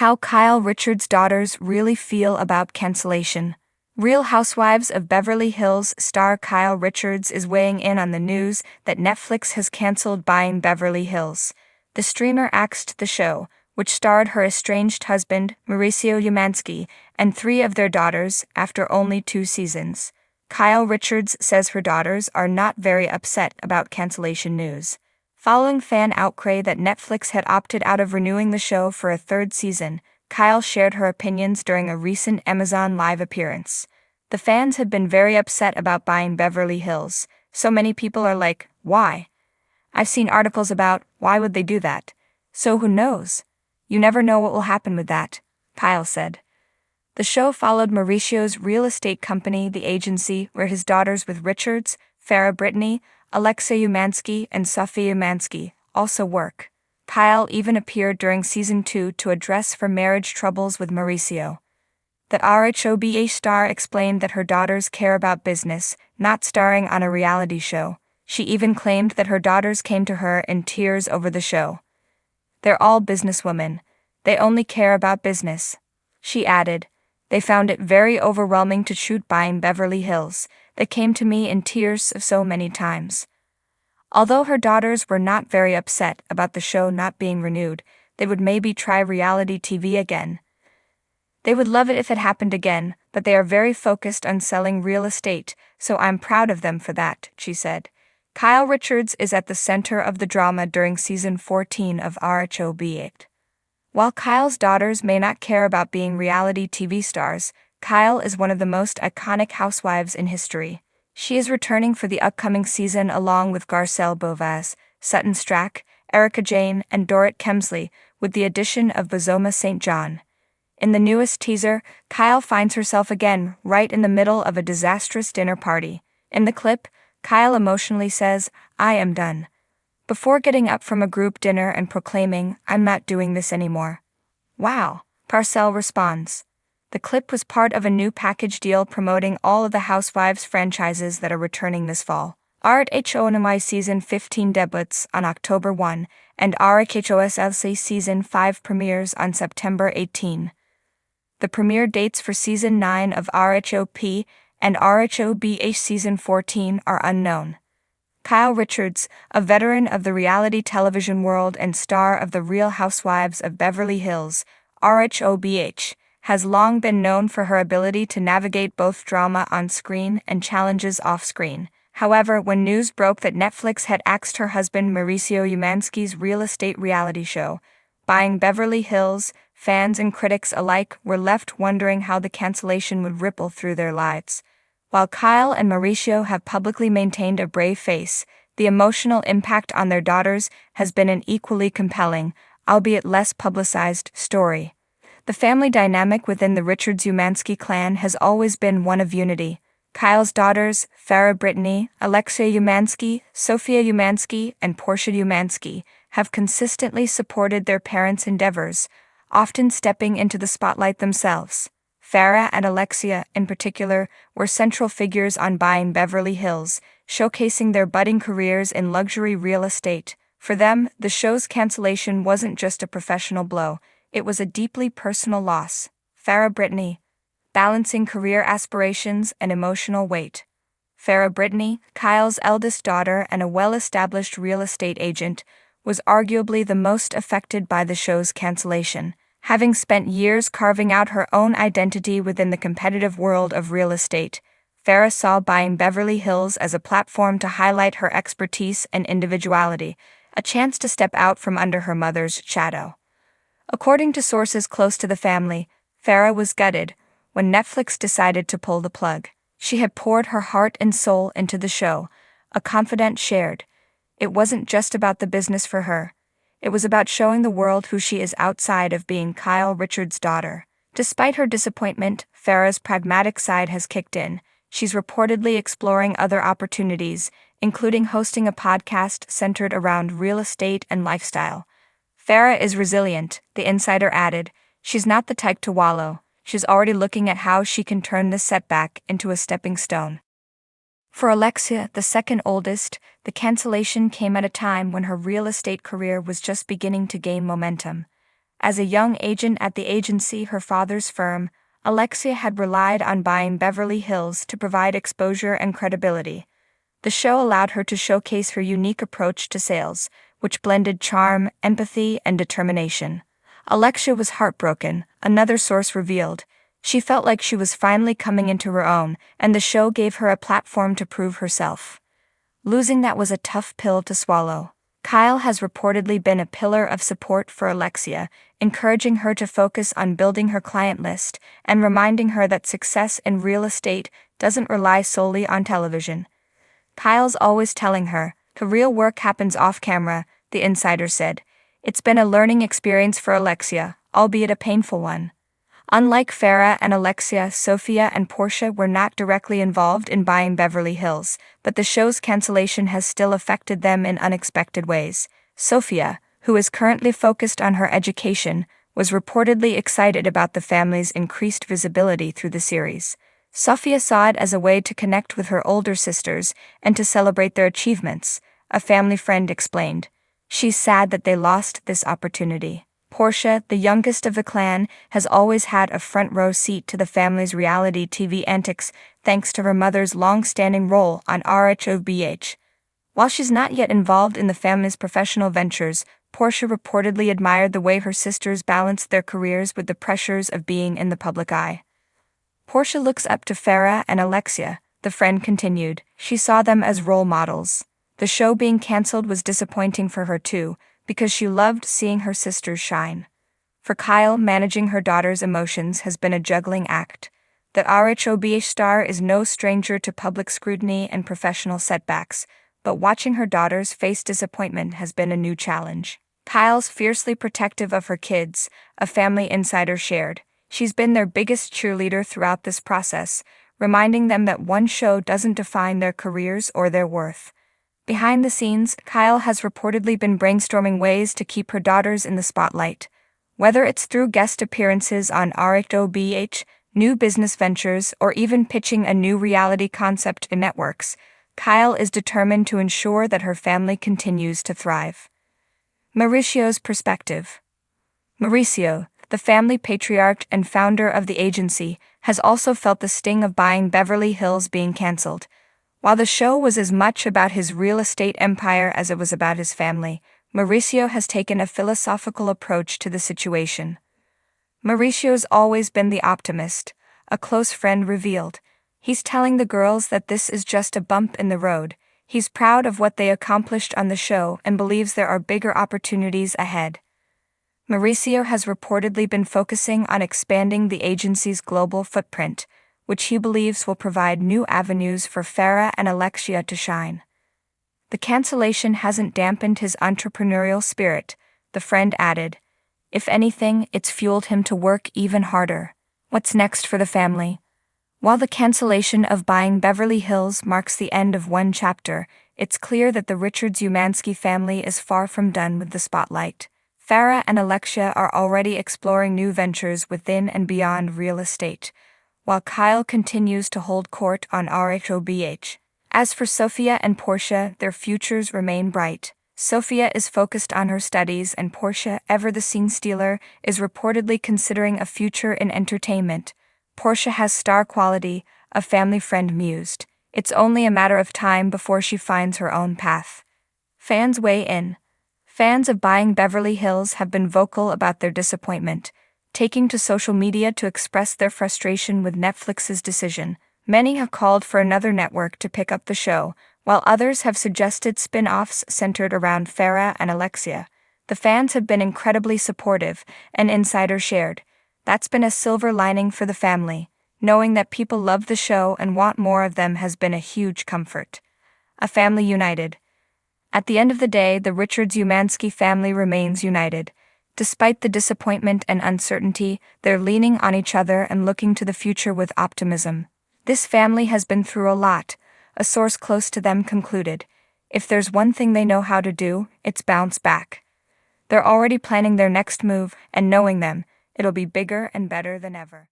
How Kyle Richards' daughters really feel about cancellation. Real Housewives of Beverly Hills star Kyle Richards is weighing in on the news that Netflix has canceled Buying Beverly Hills. The streamer axed the show, which starred her estranged husband, Mauricio Umansky, and 3 of their daughters, after only 2 seasons. Kyle Richards says her daughters are not very upset about cancellation news. Following fan outcry that Netflix had opted out of renewing the show for a 3rd season, Kyle shared her opinions during a recent Amazon Live appearance. The fans have been very upset about Buying Beverly Hills. So many people are like, why? I've seen articles about, why would they do that? So who knows? You never know what will happen with that, Kyle said. The show followed Mauricio's real estate company, The Agency, where his daughters with Richards, Farrah Brittany, Alexia Umansky, and Sophia Umansky also work. Kyle even appeared during season 2 to address her marriage troubles with Mauricio. The RHOBA star explained that her daughters care about business, not starring on a reality show. She even claimed that her daughters came to her in tears over the show. They're all businesswomen. They only care about business. She added, they found it very overwhelming to shoot Buying Beverly Hills. They came to me in tears so many times. Although her daughters were not very upset about the show not being renewed, they would maybe try reality TV again. They would love it if it happened again, but they are very focused on selling real estate, so I'm proud of them for that, she said. Kyle Richards is at the center of the drama during season 14 of RHOBA. While Kyle's daughters may not care about being reality TV stars, Kyle is one of the most iconic housewives in history. She is returning for the upcoming season along with Garcelle Beauvais, Sutton Strack, Erica Jane, and Dorrit Kemsley, with the addition of Bozoma St. John. In the newest teaser, Kyle finds herself again right in the middle of a disastrous dinner party. In the clip, Kyle emotionally says, "I am done," before getting up from a group dinner and proclaiming, "I'm not doing this anymore." Wow, Parcell responds. The clip was part of a new package deal promoting all of the Housewives franchises that are returning this fall. RHONY Season 15 debuts on October 1, and RHOSLC Season 5 premieres on September 18. The premiere dates for Season 9 of RHOP and RHOBA Season 14 are unknown. Kyle Richards, a veteran of the reality television world and star of The Real Housewives of Beverly Hills, RHOBH, has long been known for her ability to navigate both drama on screen and challenges off-screen. However, when news broke that Netflix had axed her husband Mauricio Umansky's real estate reality show, Buying Beverly Hills, fans and critics alike were left wondering how the cancellation would ripple through their lives. While Kyle and Mauricio have publicly maintained a brave face, the emotional impact on their daughters has been an equally compelling, albeit less publicized, story. The family dynamic within the Richards-Umansky clan has always been one of unity. Kyle's daughters, Farrah Brittany, Alexia Umansky, Sophia Umansky, and Portia Umansky, have consistently supported their parents' endeavors, often stepping into the spotlight themselves. Farrah and Alexia, in particular, were central figures on Buying Beverly Hills, showcasing their budding careers in luxury real estate. For them, the show's cancellation wasn't just a professional blow, it was a deeply personal loss. Farrah Brittany, balancing career aspirations and emotional weight. Farrah Brittany, Kyle's eldest daughter and a well-established real estate agent, was arguably the most affected by the show's cancellation. Having spent years carving out her own identity within the competitive world of real estate, Farrah saw Buying Beverly Hills as a platform to highlight her expertise and individuality, a chance to step out from under her mother's shadow. According to sources close to the family, Farrah was gutted when Netflix decided to pull the plug. She had poured her heart and soul into the show, a confidant shared. It wasn't just about the business for her. It was about showing the world who she is outside of being Kyle Richards' daughter. Despite her disappointment, Farrah's pragmatic side has kicked in. She's reportedly exploring other opportunities, including hosting a podcast centered around real estate and lifestyle. Farrah is resilient, the insider added. She's not the type to wallow. She's already looking at how she can turn this setback into a stepping stone. For Alexia, the second oldest, the cancellation came at a time when her real estate career was just beginning to gain momentum. As a young agent at the agency, her father's firm, Alexia had relied on buying Beverly Hills to provide exposure and credibility. The show allowed her to showcase her unique approach to sales, which blended charm, empathy, and determination. Alexia was heartbroken, another source revealed. She felt like she was finally coming into her own, and the show gave her a platform to prove herself. Losing that was a tough pill to swallow. Kyle has reportedly been a pillar of support for Alexia, encouraging her to focus on building her client list and reminding her that success in real estate doesn't rely solely on television. Kyle's always telling her, the real work happens off-camera, the insider said. It's been a learning experience for Alexia, albeit a painful one. Unlike Farrah and Alexia, Sophia and Portia were not directly involved in buying Beverly Hills, but the show's cancellation has still affected them in unexpected ways. Sophia, who is currently focused on her education, was reportedly excited about the family's increased visibility through the series. Sophia saw it as a way to connect with her older sisters and to celebrate their achievements, a family friend explained. She's sad that they lost this opportunity. Portia, the youngest of the clan, has always had a front-row seat to the family's reality TV antics thanks to her mother's long-standing role on RHOBH. While she's not yet involved in the family's professional ventures, Portia reportedly admired the way her sisters balanced their careers with the pressures of being in the public eye. Portia looks up to Farrah and Alexia, the friend continued. She saw them as role models. The show being cancelled was disappointing for her too, because she loved seeing her sisters shine. For Kyle, managing her daughter's emotions has been a juggling act. The RHOBH star is no stranger to public scrutiny and professional setbacks, but watching her daughters face disappointment has been a new challenge. Kyle's fiercely protective of her kids, a family insider shared. She's been their biggest cheerleader throughout this process, reminding them that one show doesn't define their careers or their worth. Behind the scenes, Kyle has reportedly been brainstorming ways to keep her daughters in the spotlight. Whether it's through guest appearances on RHOBH, new business ventures, or even pitching a new reality concept to networks, Kyle is determined to ensure that her family continues to thrive. Mauricio's perspective. Mauricio, the family patriarch and founder of the agency, has also felt the sting of buying Beverly Hills being cancelled. While the show was as much about his real estate empire as it was about his family, Mauricio has taken a philosophical approach to the situation. Mauricio's always been the optimist, a close friend revealed. He's telling the girls that this is just a bump in the road. He's proud of what they accomplished on the show and believes there are bigger opportunities ahead. Mauricio has reportedly been focusing on expanding the agency's global footprint, which he believes will provide new avenues for Farrah and Alexia to shine. The cancellation hasn't dampened his entrepreneurial spirit, the friend added. If anything, it's fueled him to work even harder. What's next for the family? While the cancellation of buying Beverly Hills marks the end of one chapter, it's clear that the Richards-Umansky family is far from done with the spotlight. Farrah and Alexia are already exploring new ventures within and beyond real estate, while Kyle continues to hold court on RHOBH. As for Sophia and Portia, their futures remain bright. Sophia is focused on her studies and Portia, ever the scene stealer, is reportedly considering a future in entertainment. Portia has star quality, a family friend mused. It's only a matter of time before she finds her own path. Fans weigh in. Fans of buying Beverly Hills have been vocal about their disappointment, taking to social media to express their frustration with Netflix's decision. Many have called for another network to pick up the show, while others have suggested spin-offs centered around Farrah and Alexia. The fans have been incredibly supportive, an insider shared. That's been a silver lining for the family. Knowing that people love the show and want more of them has been a huge comfort. A family united. At the end of the day, the Richards-Umansky family remains united. Despite the disappointment and uncertainty, they're leaning on each other and looking to the future with optimism. This family has been through a lot, a source close to them concluded. If there's one thing they know how to do, it's bounce back. They're already planning their next move, and knowing them, it'll be bigger and better than ever.